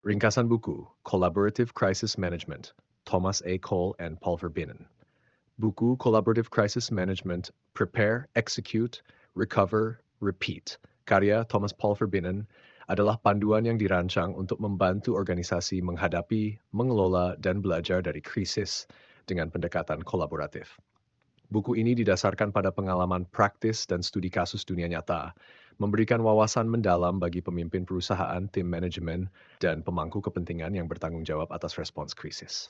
Ringkasan buku, Collaborative Crisis Management, Thomas A. Cole and Paul Verbinnen. Buku Collaborative Crisis Management, Prepare, Execute, Recover, Repeat, karya Thomas Paul Verbinnen, adalah panduan yang dirancang untuk membantu organisasi menghadapi, mengelola, dan belajar dari krisis dengan pendekatan kolaboratif. Buku ini didasarkan pada pengalaman praktis dan studi kasus dunia nyata, memberikan wawasan mendalam bagi pemimpin perusahaan, tim manajemen, dan pemangku kepentingan yang bertanggung jawab atas respons krisis.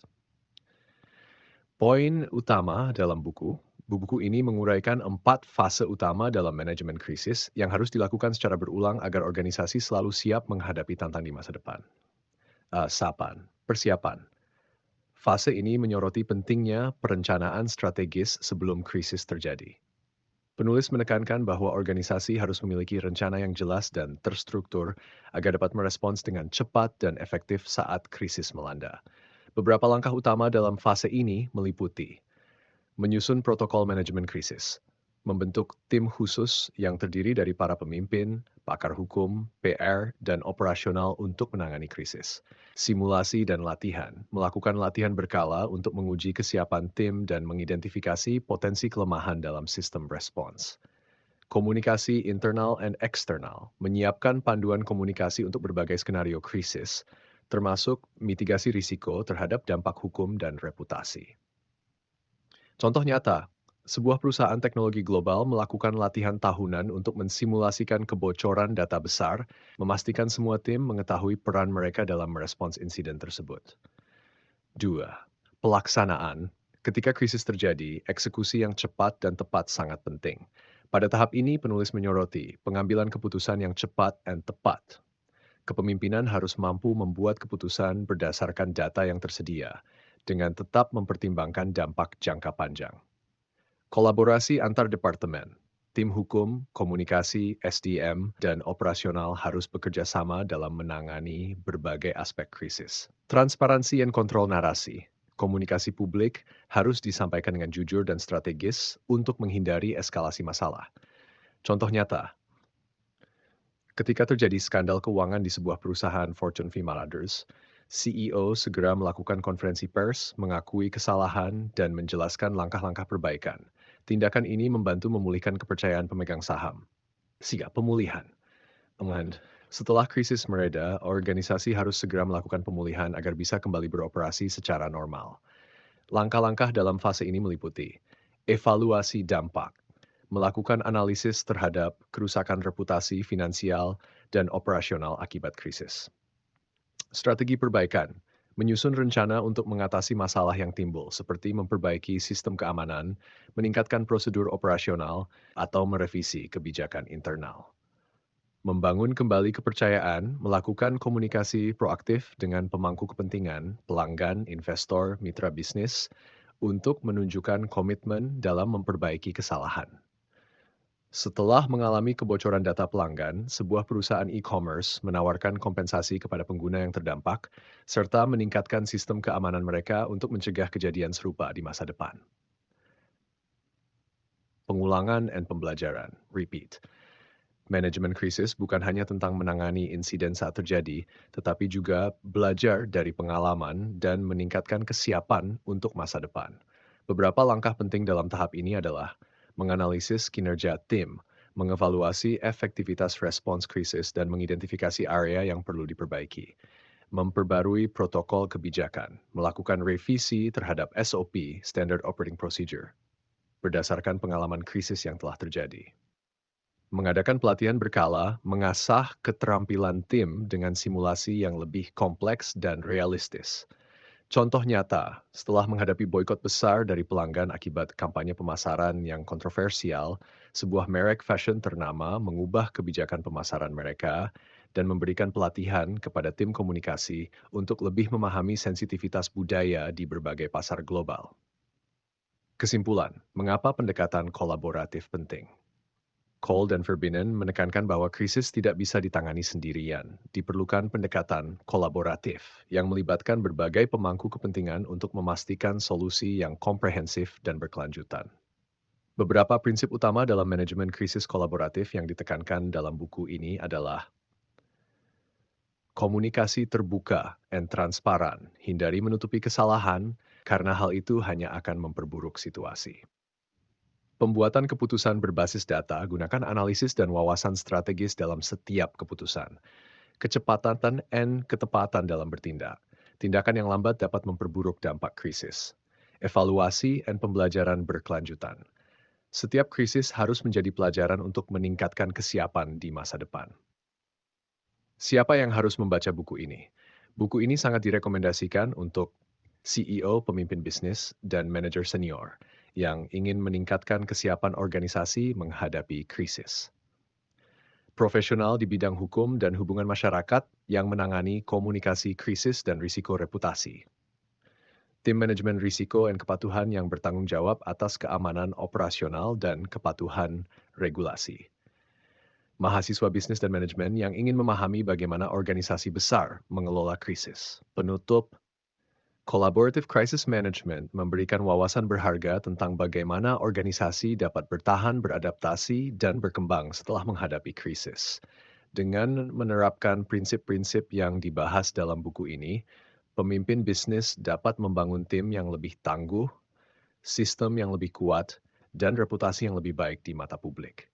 Poin utama dalam buku ini menguraikan 4 fase utama dalam manajemen krisis yang harus dilakukan secara berulang agar organisasi selalu siap menghadapi tantangan di masa depan. Persiapan. Fase ini menyoroti pentingnya perencanaan strategis sebelum krisis terjadi. Penulis menekankan bahwa organisasi harus memiliki rencana yang jelas dan terstruktur agar dapat merespons dengan cepat dan efektif saat krisis melanda. Beberapa langkah utama dalam fase ini meliputi menyusun protokol manajemen krisis, membentuk tim khusus yang terdiri dari para pemimpin, pakar hukum, PR, dan operasional untuk menangani krisis. Simulasi dan latihan, melakukan latihan berkala untuk menguji kesiapan tim dan mengidentifikasi potensi kelemahan dalam sistem respons. Komunikasi internal dan eksternal, menyiapkan panduan komunikasi untuk berbagai skenario krisis, termasuk mitigasi risiko terhadap dampak hukum dan reputasi. Contoh nyata, sebuah perusahaan teknologi global melakukan latihan tahunan untuk mensimulasikan kebocoran data besar, memastikan semua tim mengetahui peran mereka dalam merespons insiden tersebut. 2. Pelaksanaan. Ketika krisis terjadi, eksekusi yang cepat dan tepat sangat penting. Pada tahap ini, penulis menyoroti pengambilan keputusan yang cepat dan tepat. Kepemimpinan harus mampu membuat keputusan berdasarkan data yang tersedia, dengan tetap mempertimbangkan dampak jangka panjang. Kolaborasi antar departemen, tim hukum, komunikasi, SDM, dan operasional harus bekerja sama dalam menangani berbagai aspek krisis. Transparansi dan kontrol narasi, komunikasi publik harus disampaikan dengan jujur dan strategis untuk menghindari eskalasi masalah. Contoh nyata, ketika terjadi skandal keuangan di sebuah perusahaan Fortune 500, CEO segera melakukan konferensi pers, mengakui kesalahan, dan menjelaskan langkah-langkah perbaikan. Tindakan ini membantu memulihkan kepercayaan pemegang saham. Pemulihan. Setelah krisis mereda, organisasi harus segera melakukan pemulihan agar bisa kembali beroperasi secara normal. Langkah-langkah dalam fase ini meliputi evaluasi dampak, melakukan analisis terhadap kerusakan reputasi, finansial, dan operasional akibat krisis. Strategi perbaikan, menyusun rencana untuk mengatasi masalah yang timbul, seperti memperbaiki sistem keamanan, meningkatkan prosedur operasional, atau merevisi kebijakan internal. Membangun kembali kepercayaan, melakukan komunikasi proaktif dengan pemangku kepentingan, pelanggan, investor, mitra bisnis, untuk menunjukkan komitmen dalam memperbaiki kesalahan. Setelah mengalami kebocoran data pelanggan, sebuah perusahaan e-commerce menawarkan kompensasi kepada pengguna yang terdampak, serta meningkatkan sistem keamanan mereka untuk mencegah kejadian serupa di masa depan. Pengulangan dan pembelajaran, repeat. Manajemen krisis bukan hanya tentang menangani insiden saat terjadi, tetapi juga belajar dari pengalaman dan meningkatkan kesiapan untuk masa depan. Beberapa langkah penting dalam tahap ini adalah menganalisis kinerja tim, mengevaluasi efektivitas respons krisis dan mengidentifikasi area yang perlu diperbaiki, memperbarui protokol kebijakan, melakukan revisi terhadap SOP, Standard Operating Procedure, berdasarkan pengalaman krisis yang telah terjadi. Mengadakan pelatihan berkala, mengasah keterampilan tim dengan simulasi yang lebih kompleks dan realistis. Contoh nyata, setelah menghadapi boikot besar dari pelanggan akibat kampanye pemasaran yang kontroversial, sebuah merek fashion ternama mengubah kebijakan pemasaran mereka dan memberikan pelatihan kepada tim komunikasi untuk lebih memahami sensitivitas budaya di berbagai pasar global. Kesimpulan, mengapa pendekatan kolaboratif penting? Cole dan Verbinnen menekankan bahwa krisis tidak bisa ditangani sendirian. Diperlukan pendekatan kolaboratif yang melibatkan berbagai pemangku kepentingan untuk memastikan solusi yang komprehensif dan berkelanjutan. Beberapa prinsip utama dalam manajemen krisis kolaboratif yang ditekankan dalam buku ini adalah Komunikasi terbuka dan transparan, hindari menutupi kesalahan, karena hal itu hanya akan memperburuk situasi. Pembuatan keputusan berbasis data, gunakan analisis dan wawasan strategis dalam setiap keputusan. Kecepatan dan ketepatan dalam bertindak. Tindakan yang lambat dapat memperburuk dampak krisis. Evaluasi dan pembelajaran berkelanjutan. Setiap krisis harus menjadi pelajaran untuk meningkatkan kesiapan di masa depan. Siapa yang harus membaca buku ini? Buku ini sangat direkomendasikan untuk CEO, pemimpin bisnis, dan manajer senior yang ingin meningkatkan kesiapan organisasi menghadapi krisis. Profesional di bidang hukum dan hubungan masyarakat yang menangani komunikasi krisis dan risiko reputasi. Tim manajemen risiko dan kepatuhan yang bertanggung jawab atas keamanan operasional dan kepatuhan regulasi. Mahasiswa bisnis dan manajemen yang ingin memahami bagaimana organisasi besar mengelola krisis. Penutup, Collaborative Crisis Management memberikan wawasan berharga tentang bagaimana organisasi dapat bertahan, beradaptasi, dan berkembang setelah menghadapi krisis. Dengan menerapkan prinsip-prinsip yang dibahas dalam buku ini, pemimpin bisnis dapat membangun tim yang lebih tangguh, sistem yang lebih kuat, dan reputasi yang lebih baik di mata publik.